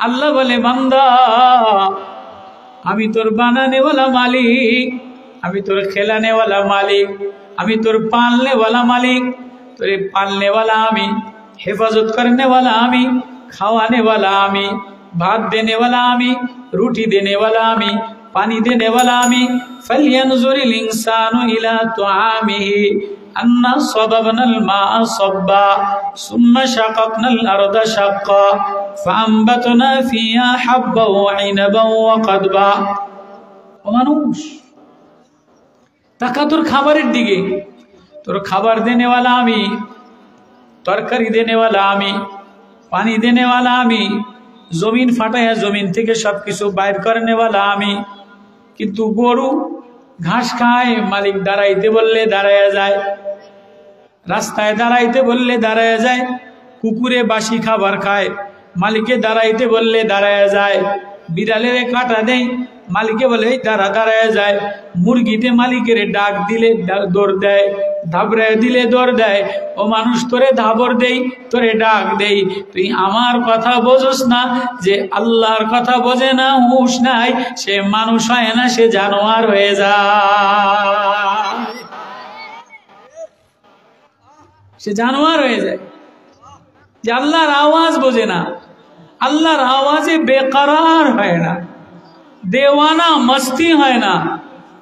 আল্লাহ বলে বান্দা আমি তোর বানানেওয়ালা মালিক, আমি তোর খেলানেওয়ালা মালিক, আমি তোর পালনেওয়ালা মালিক। তোর पालने আমি, হেফাজত করনেওয়ালা আমি, খাওয়ানেওয়ালা আমি, ভাত দেনেওয়ালা আমি, রুটি দেনেওয়ালা আমি, পানি দেনেওয়ালা আমি। ফালিয়ানজুরিল ইনসানু ইলা তুআমিহি আন্না সাবাবনাল মা'a সাব্বা সুম্মা শাকাকনাল আরদা শাক্কা ফাআমবাতনা ফিহা হাব্বা ওয়া ইনাবা ওয়া কাদবা। ও মানুষ, তাকা তোর খাবারের দিকে। তোর খাবার দেনেওয়ালা আমি, তরকারি দেনেওয়ালা আমি, পানি দেনেওয়ালা আমি, জমিন ফাটায়া জমিন থেকে সবকিছু বাইর করনেওয়ালা আমি। কিন্তু গরু ঘাস খায়, মালিক দাঁড়াইতে বললে দাঁড়ায়া যায়, রাস্তায় দাঁড়াইতে বললে দাঁড়ায়া যায়। কুকুরে বাসি খাবার খায়, মালিকে দাঁড়াইতে বললে দাঁড়ায়া যায়। বিড়ালের কাটা দেয়, মালিকে বলে দাঁড়া, দাঁড়ায়া যায়। মুরগিতে মালিকের ডাক দিলে দৌড় দেয়, ধাবড়ায় দিলে দৌড় দেয়। ও মানুষ, তোরে ধাবর দেই, তোরে ডাক দেই, তুই আমার কথা বোঝস না? যে আল্লাহর কথা বোঝে না, হুঁশ নাই, সে মানুষ হয় না, সে জানোয়ার হয়ে যায়, সে জানোয়ার হয়ে যায়। যে আল্লাহর আওয়াজ বোঝে না, আল্লাহর আওয়াজে বেকরার হয় না, দেওয়ানা মস্তি হয় না,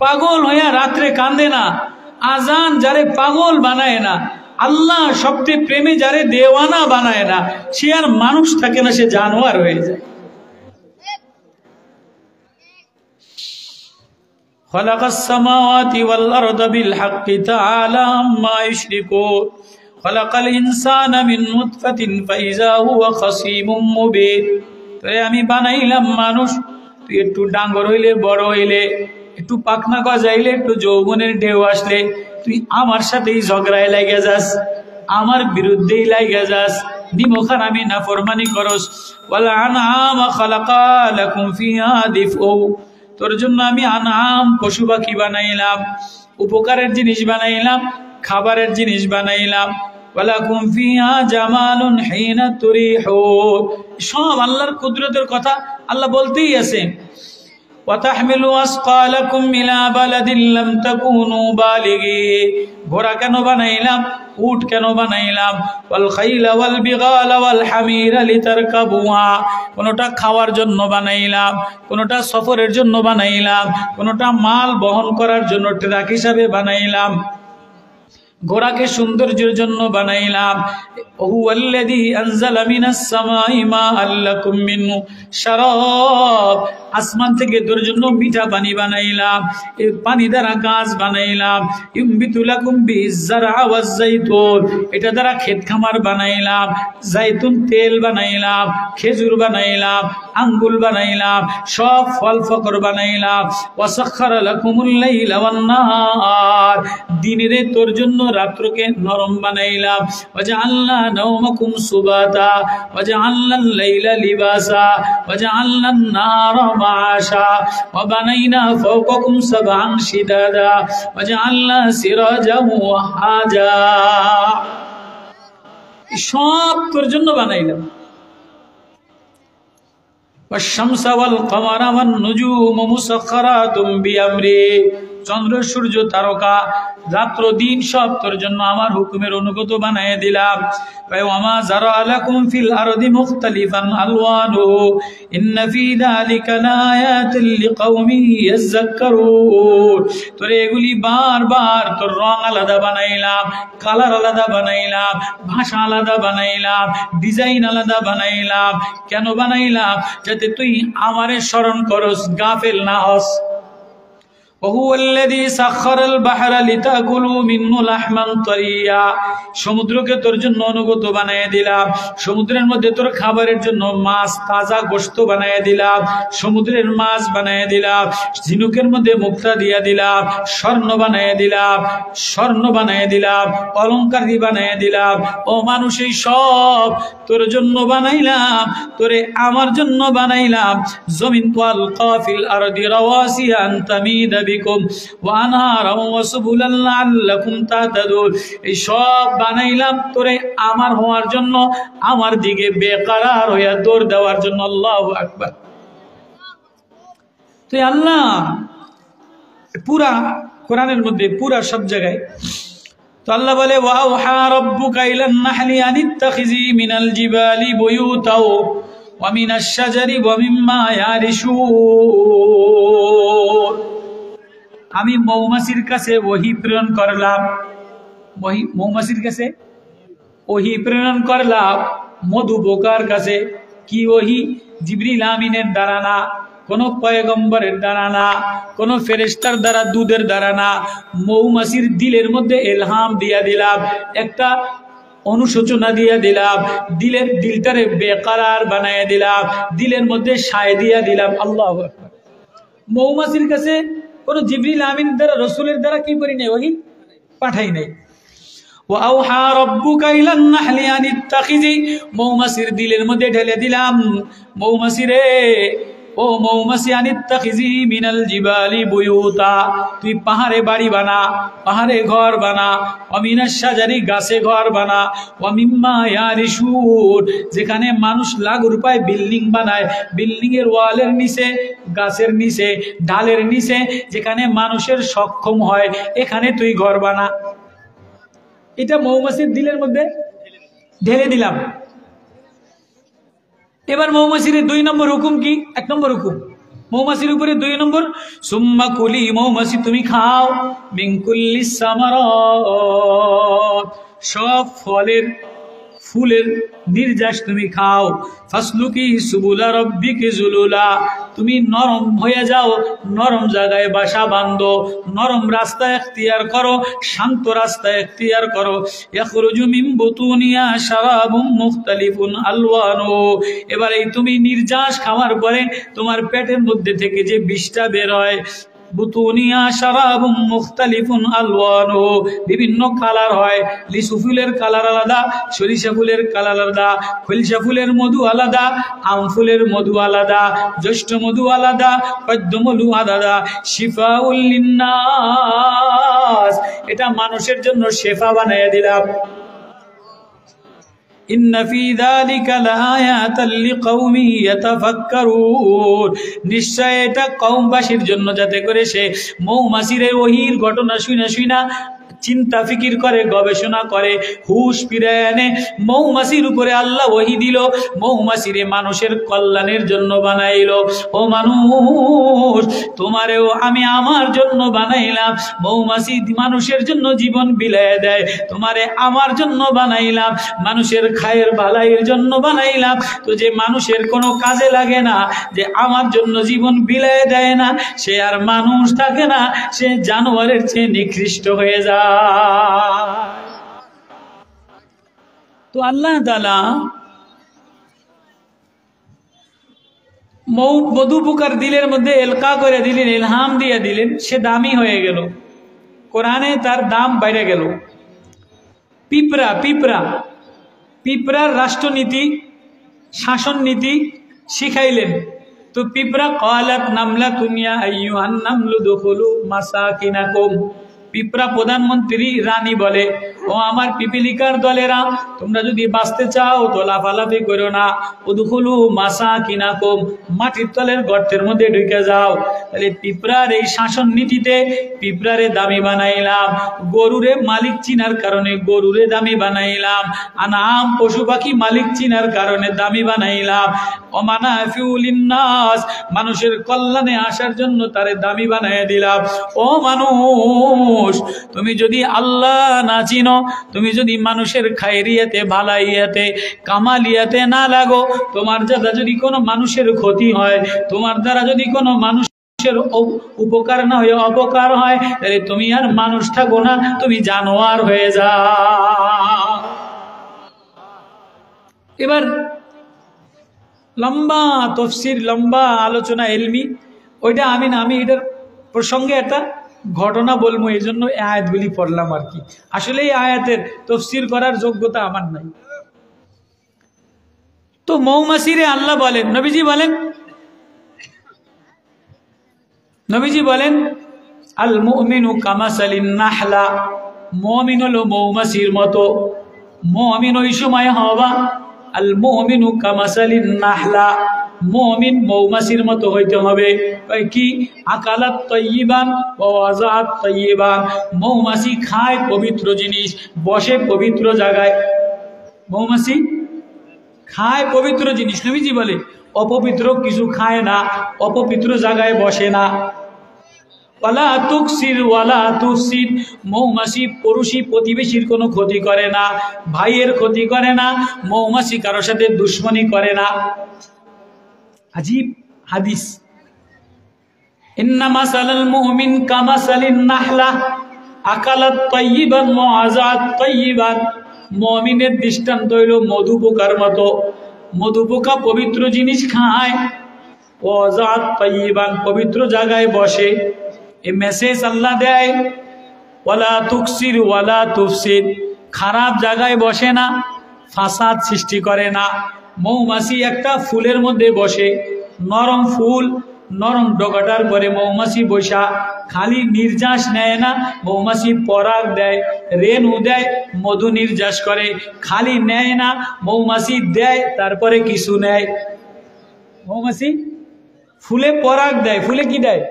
পাগল হইয়া রাত্রে কান্দে না। আজান যারে পাগল বানায় না, আল্লাহ শব্দে প্রেমে যারে দেওয়ানা বানায় না, সে আর মানুষ থাকে না, সে জানোয়ার হয়ে যায়। খালাকাস সামাওয়াতি ওয়াল আরদা বিল হাক্কি তাআলা আম্মা ইউশরিকুন খালাকাল ইনসানা মিন নুতফাতিন ফাইযা হুয়া খাসীমুম মুবিন। তাই আমি বানাইলাম মানুষ, তুই একটু ডাঙ্গর হইলে, বড় হইলে, একটু পাখনা গজাইলে, একটু যৌবনের ঢেউ আসলে তুই আমার সাথেই ঝগড়ায় লাগে যাস, আমার বিরুদ্ধেই লাগে যাস, নিমখান আমি নাফরমানি করস। ওয়াল আনআমা খালাকা লাকুম ফিহা দিফউ, তোর জন্য আমি আনআম পশু পাখি বানাইলাম, উপকারের জিনিস বানাইলাম, খাবারের জিনিস বানাইলাম। ওয়ালাকুম ফিহা জামালুন হিনা তুরিহুন, সব আল্লাহর কুদরতের কথা আল্লাহ বলতেই আছে। ওয়াতাহমিলু আসকালাকুম ইলা বালাদিন লাম তাকুনু বালিগি, ঘোড়া কেন বানাইলাম, উট কেন বানাইলাম। ওয়াল খাইলা ওয়াল বিগালা ওয়াল হামিরা লিতারকাবুহা, কোনটা খাওয়ার জন্য বানাইলাম, কোনটা সফরের জন্য বানাইলাম, কোনটা মাল বহন করার জন্য ট্রাক হিসাবে বানাইলাম। ঘোড়াকে সৌন্দর্যের জন্য বানাইলাম। হুয়াল্লাযী আনজালা মিনাস সামাই মাআন লাকুম মিনহু শারাব, আসমান থেকে তোর জন্য মিঠা পানি বানাইলাম, এই পানি দ্বারা গাছ বানাইলাম। ইউমবিতু লাকুম বিহিজ যারআ ওয়াজ যাইতুন, এটা দ্বারা ক্ষেত খামার বানাইলাম, জাইতুন তেল বানাইলাম, খেজুর বানাইলাম, আঙ্গুর বানাইলাম, সব ফল ফকর বানাইলাম। ওয়াসাখখারা লাকুমুল লাইলা ওয়ান নাহার, দিনের তোর জন্য রাত্রকে নরম বানাইলাম। ওয়াজআলনা নাওমাকুম সুবাতা ওয়াজআলনাল লাইলা লিবাসা ওয়াজআলনান নাহারা মাআশা ওয়া বানাইনা ফাওকাকুম সাবআন শিদাদা ওয়াজআলনা সিরাজাও ওয়াহাজা, সব তোর জন্য বানাইলাম। ওয়াশ-শামসা ওয়াল কমারা ওয়ান নুজুমু মুসাখখারাতুম বিআমরি, চন্দ্র সূর্য তারকা রাত্র দিন সব তোর জন্য আমার হুকুমের অনুগত বানায় দিলাম। ওয়ামা যারা লাকুম ফিল আরদি মুখতালিফান আলওয়ানুহু ইন্না ফি যালিকা লাআয়াতিন লিকাওমিন ইয়াযাক্কারুন, তোরে এগুলি বারবার তোর রং আলাদা বানাইলাম, কালার আলাদা বানাইলাম, ভাষা আলাদা বানাইলাম, ডিজাইন আলাদা বানাইলাম। কেন বানাইলাম? যাতে তুই আমারে স্মরণ করস, গাফেল না হস। ওহুয়াল্লাযী সাখখারাল বাহরা লিতাকুলু মিনহু লাহমান তারিয়া, সমুদ্রকে তোর জন্য অনুগত বানায় দিলাম, সমুদ্রের মধ্যে তোর খাবারের জন্য মাছ তাজা গোশত বানায় দিলাম, সমুদ্রের মাছ বানায় দিলাম, ঝিনুকের মধ্যে মুক্তা দিয়া দিলাম, স্বর্ণ বানায় দিলাম, স্বর্ণ বানায় দিলাম, অলংকার বানায় দিলাম। ও মানুষ, এই সব তোর জন্য বানাইলাম, তোরে আমার জন্য বানাইলাম। জমিন ওয়াল কাফিল আরদি রাওয়াসিয়া আন তামিদা বিকুম ওয়া আনহারা ওয়া সুবুলান লাআল্লাকুম তাহতাদুন। এই সব বানাইলাম তোরে আমার হওয়ার জন্য, আমার দিকে বেকরার হইয়া দৌড় দেওয়ার জন্য। আল্লাহু আকবার। তো আল্লাহ পুরা কোরআনের মধ্যে পুরা সব জায়গায় তো আল্লাহ বলে ওয়াউহা রাব্বুকা ইলান নাহলি আনিত্তাখিজি মিনাল জিবালি বুয়ুতাও ওয়া মিনাশ শাজারি ওয়া মিম্মা ইয়ারিশুন। আমি মৌমাছির কাছে ওহী প্রেরণ করলাম, মৌমাছির কাছে ওহী প্রেরণ করলাম, মধু পোকার কাছে। কি ওহী? জিবরিল আমিনের দ্বারা না, কোন পয়গম্বরের দ্বারা না, কোন ফেরেশতার দ্বারা, দুধের দ্বারা না। মৌমাছির দিলের মধ্যে ইলহাম দিয়া দিলাম, একটা অনুশোচনা দিয়া দিলাম, দিলটারে বেকরার বানাইয়া দিলাম, দিলের মধ্যে সায় দিয়া দিলাম। আল্লাহু আকবার। মৌমাছির কাছে কোন জিবরিল আমিন দ্বারা, রাসূলের দ্বারা কি করি নাই? ওহী পাঠাই নাই। ওয়াউহা রাব্বুকা ইলান নাহলি আনিত্তাখিজি, মৌমাছির দিলের মধ্যে ঢেলে দিলাম, মৌমাছি রে, ও মৌমাছি, আনিত্তাখিজি মিনাল জিবালি বুয়ুতা, তুই পাহাড়ে বাড়ি বানা, পাহাড়ে ঘর বানা, ওয়া মিনাশ শাজারি, গাছে ঘর বানা, ওয়া মিম্মা ইয়ারিশুন, যেখানে মানুষ লাগুর পায় বিল্ডিং বানায়, বিল্ডিং এর ওয়ালের নিচে, গাছের নিচে, ঢালের নিচে, যেখানে মানুষের সক্ষম হয়, এখানে তুই ঘর বানা। এটা মৌমাছির দিলের মধ্যে ঢেলে দিলাম। এবার মৌমাছির 2 নম্বর হুকুম কি? 1 নম্বর হুকুম মৌমাছির উপরে, 2 নম্বর সুম্মা কুলি, মৌমাছি তুমি খাও, মিন কুল্লিস সামারাত, সব ফলের ফুলের নির্যাস তুমি খাও। ফাসলুকি সুবুলা রাব্বিকি যুলুলা, তুমি নরম হয়ে যাও, নরম জায়গায় বাসা বাঁধো, নরম রাস্তা এখতিয়ার করো, শান্ত রাস্তা এখতিয়ার করো। ইয়াখরুজু মিন বুতুনিয়া শারাবুম মুখতালিফুন আলওয়ানু, এবার এই তুমি নির্যাস খাওয়ার পরে তোমার পেটের মধ্যে থেকে যে বিষটা বের হয়, বুতুনিয়া শারাবুম মুখতালিফুন আলওয়ানু, বিভিন্ন কালার হয়। লিচু ফুলের কালার আলাদা, সরিষা ফুলের কালার আলাদা, খলসা ফুলের মধু আলাদা, আম ফুলের মধু আলাদা, জ্যৈষ্ঠ মধু আলাদা, পদ্ম মধু আলাদা। শিফাউল লিন্নাস, এটা মানুষের জন্য শেফা বানাইয়া দিলাম। ইন্না ফি যালিকা লাআয়াতাল লিকাওমি ইয়াতাফাক্কারুন, নিশ্চয় এটা কওমবাসীর জন্য, যাতে করে সে মৌমাছির ওহীর ঘটনা শুনা চিন্তা ফিকির করে, গবেষণা করে, হুশ ফিরায় আনে। মৌমাছির উপরে আল্লাহ ওহী দিল, মৌমাছিরে মানুষের কল্যাণের জন্য বানাইল। ও মানুষ, তোমারেও আমি আমার জন্য বানাইলাম। মৌমাছি মানুষের জন্য জীবন বিলায় দেয়, তোমারে আমার জন্য বানাইলাম, মানুষের খায়ের ভালাইয়ের জন্য বানাইলাম। তো যে মানুষের কোনো কাজে লাগে না, যে আমার জন্য জীবন বিলায় দেয় না, সে আর মানুষ থাকে না, সে জানোয়ারের চেয়ে নিকৃষ্ট হয়ে যায়। তো আল্লাহ তাআলা মধু পোকার দিলের মধ্যে এলকা করে দিলেন, ইলহাম দিয়ে দিলেন, সে দামি হয়ে গেল, কোরআনে তার দাম বাইরে গেল। পিঁপড়ার রাষ্ট্রনীতি, শাসন নীতি শিখাইলেন। তো পিঁপড়া ক্বালাত নামলাতুন ইয়া আইয়ুহান নামলু দুখুলু মাসাকিনাকুম, পিঁপড়া প্রধানমন্ত্রী রানী বলে, ও আমার পিপিলিকার দলেরা, তোমরা যদি বাঁচতে চাও তো লাফালাফি করো না, উদখুলু মাসাকিনাকুম, মাটির তলের গর্তের মধ্যে ঢুকে যাও। তাহলে পিঁপড়ার এই শাসন নীতিতে পিঁপড়ারে দামি বানাইলাম, গরুরে মালিক চিনার কারণে গরুরে দামি বানাইলাম, আনাম পশু পাখি মালিক চিনার কারণে দামি বানাইলাম, ওমানাফিউ লিন্নাস, মানুষের কল্যাণে আসার জন্য তারে দামি বানাইয়া দিলাম। ও মানুষ, তুমি যদি আল্লাহ না চিনো, তুমি যদি মানুষের খায়রিয়াতে, ভালাইয়াতে, কামালিয়াতে না লাগো, তোমার দ্বারা যদি কোনো মানুষের ক্ষতি হয়, তোমার দ্বারা যদি কোনো মানুষের উপকার না হয়ে অপকার হয়, তাহলে তুমি আর মানুষ থাকো না, তুমি জানোয়ার হয়ে যাও। এবার লম্বা তফসির, লম্বা আলোচনা এলমি, ওইটা আমি এটার প্রসঙ্গে একটা ঘটনা বলবো, এই জন্য এই আয়াতগুলি পড়লাম আর কি। আসলে এই আয়াতের তফসির করার যোগ্যতা আমার নাই। তো মৌমাছিরে আল্লাহ বলেন, নবীজি বলেন আল মুমিনু কামাসালিন নাহলা, মুমিন হলো মৌমাছির মতো। মুমিন ওই সময় হবা আল মুমিনু কামাসালিন নাহলা, মুমিন মৌমাছির মতো হইতে হবে। কি? আকালাত তাইয়িবান ওয়া ওয়াজাআত তাইয়িবান, মৌমাছি খায় পবিত্র জিনিস, বসে পবিত্র জায়গায়। মৌমাছি খায় পবিত্র জিনিস, নবীজি বলে অপবিত্র কিছু খায় না, অপবিত্র জায়গায় বসে না। ওয়ালা তুকসির ওয়ালা তুফসিদ, মৌমাছি পড়োশী প্রতিবেশীর কোনো ক্ষতি করে না, ভাইয়ের ক্ষতি করে না, মৌমাছি কারোর সাথে দুশ্মনী করে না। আজীব হাদিস। ইন্না মাসালাল মুমিন কামাসালিন নাহলা আকালাত তাইয়িবান ওয়া আযাত তাইয়িবান, মুমিনের দৃষ্টান্ত হইল মধু পোকার মতো। মধু পোকা পবিত্র জিনিস খায়, ওয়া আযাত তাইয়িবান পবিত্র জায়গায় বসে। এই মেসেজ আল্লাহ দেয়, ওয়ালা তুকসির ওয়ালা তুফসিদ, খারাপ জায়গায় বসে না, ফাসাদ সৃষ্টি করে না। মৌমাছি একটা ফুলের মধ্যে বসে, নরম ফুল, নরম ডগাটার পরে মৌমাছি বসা, খালি নির্যাস নেয় না, মৌমাছি পরাগ দেয়, রেণু দেয়, মধু নির্যাস করে, খালি নেয় না, মৌমাছি দেয় তারপরে কিছু নেয়। মৌমাছি ফুলে পরাগ দেয়, ফুলে কি দেয়?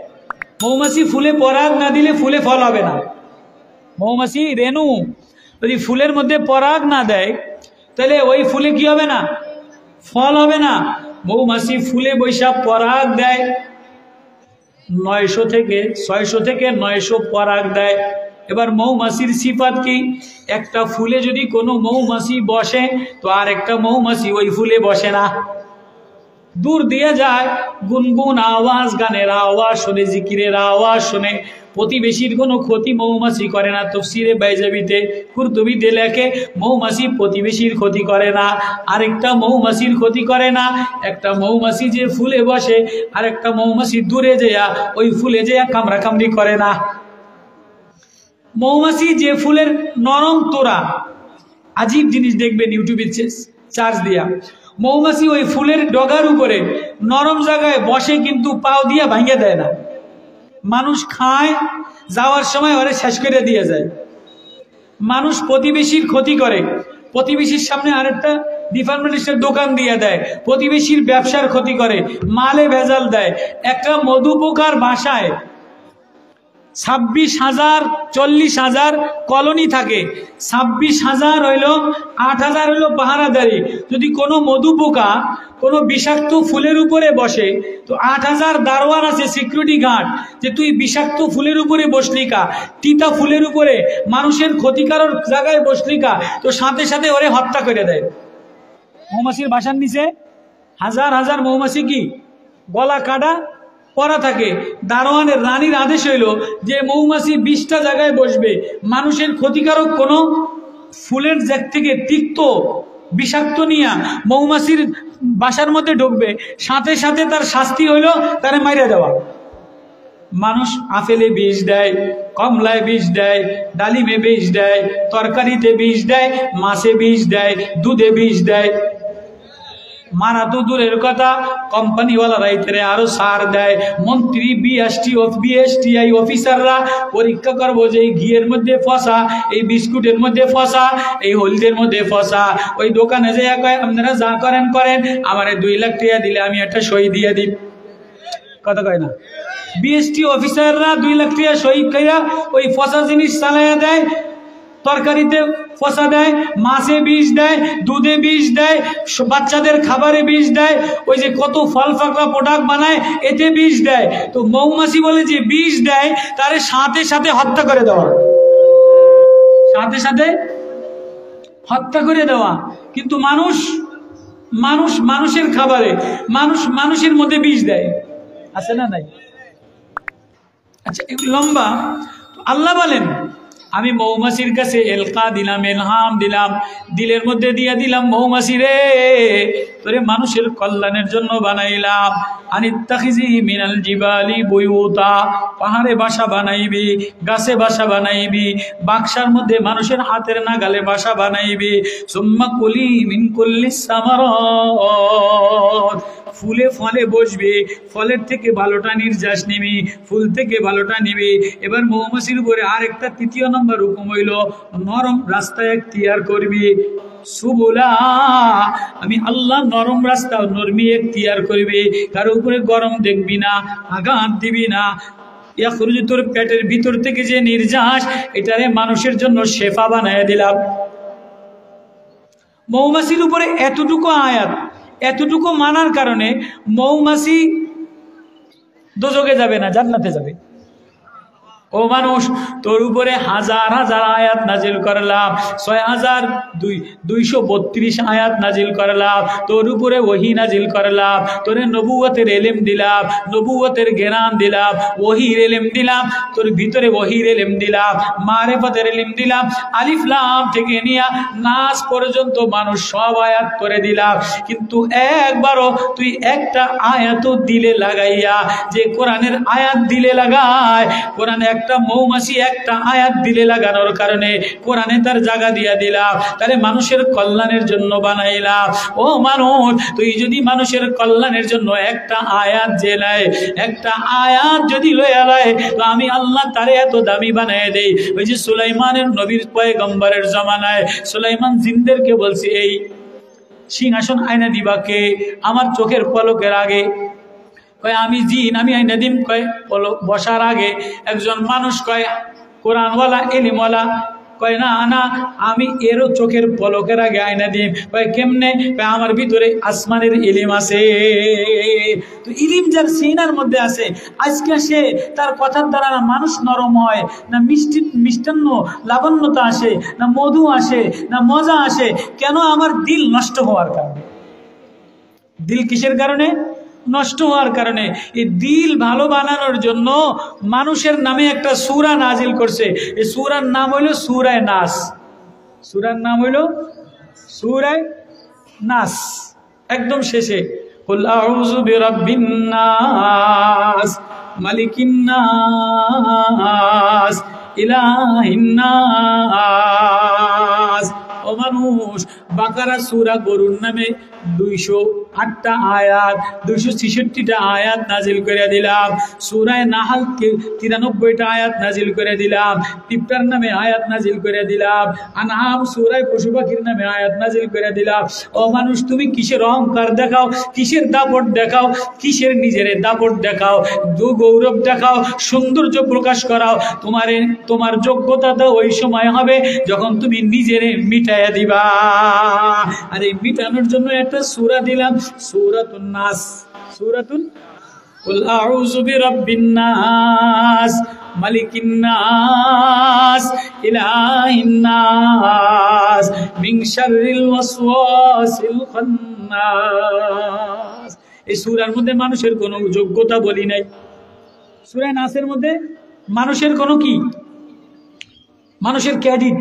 মৌমাছি ফুলে পরাগ না দিলে ফুলে ফল হবে না। মৌমাছি রেণু যদি ফুলের মধ্যে পরাগ না দেয় তাহলে ওই ফুলে কি হবে না? ফল হবে না। মৌমাছি ফুলে বৈশা পরাগ দেয়, 600 থেকে 900 পরাগ দেয়। এবার মৌমাছির সিফাত কি? একটা ফুলে যদি কোনো মৌমাছি বসে তো আর একটা মৌমাছি ওই ফুলে বসে না, দূর দিয়ে যায়, গুনগুন আওয়াজ, গানের আওয়াজ শোনে, জিকিরের আওয়াজ শোনে, প্রতিবেশীর কোনো ক্ষতি মৌমাছি করে না। তাফসীরে বাইজাবিতে কুরতুবিতে লেখে মৌমাছি প্রতিবেশীর ক্ষতি করে না, আরেকটা মৌমাছির ক্ষতি করে না। একটা মৌমাছি যে ফুলে বসে আর একটা মৌমাছি দূরে যেয়া ওই ফুলে যেয়া কামড়াকামড়ি করে না। মৌমাছি যে ফুলের নরম তোড়া, আজীব জিনিস দেখবেন ইউটিউবে চার্জ দিয়া, মৌমাছি ওই ফুলের ডগার উপরে নরম জায়গায় বসে কিন্তু পাও দিয়া ভাঙে দেয় না। মানুষ খায়, যাওয়ার সময় ওরে শেষ করে দিয়ে যায়। মানুষ প্রতিবেশীর ক্ষতি করে, প্রতিবেশীর সামনে আরেকটা ডিপার্টমেন্টের দোকান দিয়ে দেয়, প্রতিবেশীর ব্যবসার ক্ষতি করে, মালে ভেজাল দেয়। একটা মধু পোকার বাসায় 26,000 40,000 কলোনি থাকে, 26,000 হইল, 8,000 হইল পাহারাদারি। যদি কোনো মধু পোকা কোনো বিষাক্ত ফুলের উপরে বসে তো 8,000 দারোয়ান আছে, সিকিউরিটি গার্ড, যে তুই বিষাক্ত ফুলের উপরে বসলি কা, তিতা ফুলের উপরে মানুষের ক্ষতিকারক জায়গায় বসলি কা, তো সাথে সাথে ওরে হত্যা করে দেয়। মৌমাছির বাসার নিচে হাজার হাজার মৌমাছি কি গলা কাটা পরা থাকে। দারোয়ানের রানীর আদেশ হইল যে মৌমাছি 20টা জায়গায় বসবে, মানুষের ক্ষতিকারক কোনো ফুলের জায়গা থেকে তিক্ত বিষাক্ত নিয়া মৌমাছির বাসার মধ্যে ঢুকবে, সাথে সাথে তার শাস্তি হইল তারে মাইরা দেওয়া। মানুষ আপেলে বিষ দেয়, কমলায় বিষ দেয়, ডালিমে বিষ দেয়, তরকারিতে বিষ দেয়, মাছে বিষ দেয়, দুধে বিষ দেয়। মারা তো দূরের কথা, কোম্পানিওয়ালারা এতে আরো সার দেয়। মন্ত্রী বিএসটিআই অফিসাররা পরীক্ষা করবো যে এই ঘিয়ের মধ্যে ফসা, এই বিস্কুটের মধ্যে ফসা, এই হলদের মধ্যে ফসা। ওই দোকানে যে আপনারা যা করেন করেন, আমার 2 লাখ টাকা দিলে আমি একটা সই দিয়ে দিই। কথা কয় না? বিএসটি অফিসাররা 2 লাখ টাকা সই কইরা ওই ফসা জিনিস চালাইয়া দেয়। তরকারিতে ফসা দেয়, মাছে বিষ দেয়, দুধে বিষ দেয়, বাচ্চাদের খাবারে বিষ দেয়, ওই যে কত ফল ফাকড়া প্রোডাক্ট বানায় এতে বিষ দেয়। তো মৌমাছি বলে যে বিষ দেয় তারে সাথে সাথে হত্যা করে দেওয়া, সাথে সাথে হত্যা করে দেওয়া। কিন্তু মানুষের খাবারে মানুষের মধ্যে বিষ দেয়, আছে না নাই? আচ্ছা, লম্বা। আল্লাহ বলেন আমি মৌমাছির কাছে এলকা দিলাম, এলহাম দিলাম, দিলের মধ্যে দিয়ে দিলাম, মৌমাছি রে তোরে মানুষের কল্যাণের জন্য বানাইলাম। আনিত্তাখিজি মিনাল জিবালি বুয়ুতা, পাহাড়ে বাসা বানাইবি, গাছে বাসা বানাইবি, বাক্সার মধ্যে মানুষের হাতের নাগালে বাসা বানাইবি। সুম্মা কুলি মিন কুল্লিস সামারাত, ফুলে ফলে বসবে, ফলের থেকে ভালোটা নির্যাস নিবি, ফুল থেকে ভালোটা নিবি। এবার মৌমাছির উপরে আরেকটা তৃতীয় নম্বর হুকুম হইল, নরম রাস্তায় এখতিয়ার করবি। সুবুলা, আমি আল্লাহ নরম রাস্তা নরমি এখতিয়ার করবি, কারো উপরে গরম দেখবি না, আঘাত দিবি না। তোর পেটের ভিতর থেকে যে নির্যাস, এটারে মানুষের জন্য শেফা বানায় দিলাম। মৌমাছির উপরে এতটুকু আয়াত, এতটুকু মানার কারণে মৌমাছি দোজখে যাবে না, জান্নাতে যাবে। ও মানুষ, তোর উপরে হাজার হাজার আয়াত নাজিল করলাম, ৬,২৩২ আয়াত নাজিল করলাম, তোর উপরে ওহী নাজিল করলাম, তোরে নবুয়তের ইলম দিলাম, নবুয়তের জ্ঞান দিলাম, ওহীর ইলম দিলাম, তোর ভিতরে ওহীর ইলম দিলাম, মারিফতের ইলম দিলাম, আলিফ লাম থেকে নিয়া নাস পর্যন্ত মানুষ সব আয়াত করে দিলাম। কিন্তু একবারও তুই একটা আয়াত দিলে লাগাইয়া, যে কোরআনের আয়াত দিলে লাগায়, কোরআনে একটা মৌমাছি একটা আয়াত দিলে লাগানোর কারণে কোরআনে তার জায়গা দিয়া দিলাম, তাহলে মানুষের কল্যাণের জন্য বানাইলাম। ও মানুষ, তুই যদি মানুষের কল্যাণের জন্য একটা আয়াত যে নেয়, একটা আয়াত যদি লইয়া লয়, তো আমি আল্লাহ তারে এত দামি বানায় দেই। ওই যে সুলাইমানের নবীর পয়গম্বরের জমানায় সুলাইমান জিনদেরকে বলছি, এই সিংহাসন আয়না দিবাকে আমার চোখের পলকের আগে। কয় আমি জিন, আমি আইনা দিম। কয় বসার আগে একজন মানুষ, কয় কোরআনওয়ালা ইলমওয়ালা, কয় না না, আমি এরও চোখের পলকের আগে আয়না দিম। কয় কেমনে? কয় আমার ভিতরে আসমানের ইলিম আছে। তো ইলিম যার সিনার মধ্যে আছে, আজকে সে তার কথার দ্বারা না মানুষ নরম হয়, না মিষ্টান্ন লাবণ্যতা আসে, না মধু আসে, না মজা আসে। কেন? আমার দিল নষ্ট হওয়ার কারণে। দিল কিসের কারণে নষ্ট হওয়ার কারণে? এই দিল ভালো বানানোর জন্য মানুষের নামে একটা সূরা নাজিল করছে। এই সূরার নাম হইল সূরায়ে নাস। সূরার নাম হইল সূরায়ে নাস। একদম শেষে কুল আউযু বিরাব্বিন নাস, মালিকিন নাস, ইলাহিন নাস। ও মানুষ, বাকারা সূরা গরুর নামে 208টা আয়াত, 266টা আয়াত নাজিল করে দিলাম। সূরায়ে নাহল 93টা আয়াত নাজিল করে দিলাম। পিঁপড়ার নামে আয়াত নাজিল করে দিলাম। আনআম সূরায়ে পশু পাখির নামে আয়াত নাজিল করে দিলাম। ও মানুষ, তুমি কিসের অহংকার দেখাও, কিসের দাপট দেখাও, কিসের নিজের দাপট দেখাও, গৌরব দেখাও, সৌন্দর্য প্রকাশ করাও? তোমার যোগ্যতা তো ওই সময় হবে যখন তুমি নিজেরে মিটাইয়া দিবা। আর এই মিটানোর জন্য একটা সূরা দিলাম, সূরাতুন নাস। সূরাতুন কুল আউযু বিরাব্বিন নাস, মালিকিন নাস, ইলাহিন নাস, মিন শাররিল ওয়াসওয়াসিল খান্নাস। এই সূরার মধ্যে মানুষের কোনো যোগ্যতা বলি নাই। সূরা নাসের মধ্যে মানুষের কোনো কি, মানুষের ক্রেডিট,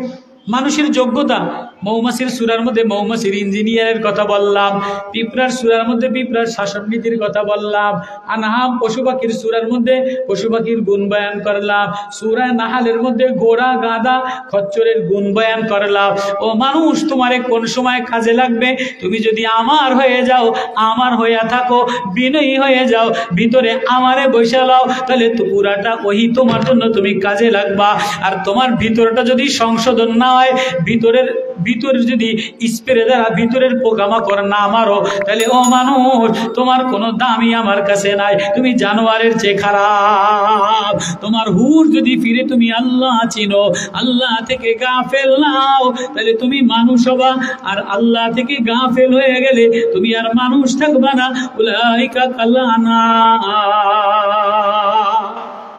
মানুষের যোগ্যতা। মৌমাছির সূরার মধ্যে মৌমাছির ইঞ্জিনিয়ারের কথা বললাম, পিঁপড়ার সূরার মধ্যে পিঁপড়ার শাসন নীতির কথা বললাম, আনআম পশু পাখির সূরার মধ্যে পশু পাখির গুণ বয়ান করলাম, সূরা নাহলের মধ্যে ঘোড়া গাধা খচ্চরের গুণ বয়ান করলাম। ও মানুষ, তোমারে কোন সময় কাজে লাগবে? তুমি যদি আমার হয়ে যাও, আমার হইয়া থাকো, বিনয়ী হয়ে যাও, ভিতরে আমারে বসে লাও, তাহলে তো পুরাটা ওহি তোমার জন্য তুমি কাজে লাগবা। আর তোমার ভিতরটা যদি সংশোধন না হয়, ভিতরে যদি স্প্রে দ্বারা ভিতরের পোকামাকড় না মারো, তাহলে ও মানুষ, তোমার কোনো দামই আমার কাছে নাই। তুমি জানোয়ারের চেয়ে খারাপ। তোমার হুশ যদি ফিরে তুমি আল্লাহ চিনো, আল্লাহ থেকে গাফেল নাও, তাহলে তুমি মানুষ হবা। আর আল্লাহ থেকে গাফেল হয়ে গেলে তুমি আর মানুষ থাকবা না। উলাইকা কাল আনাম।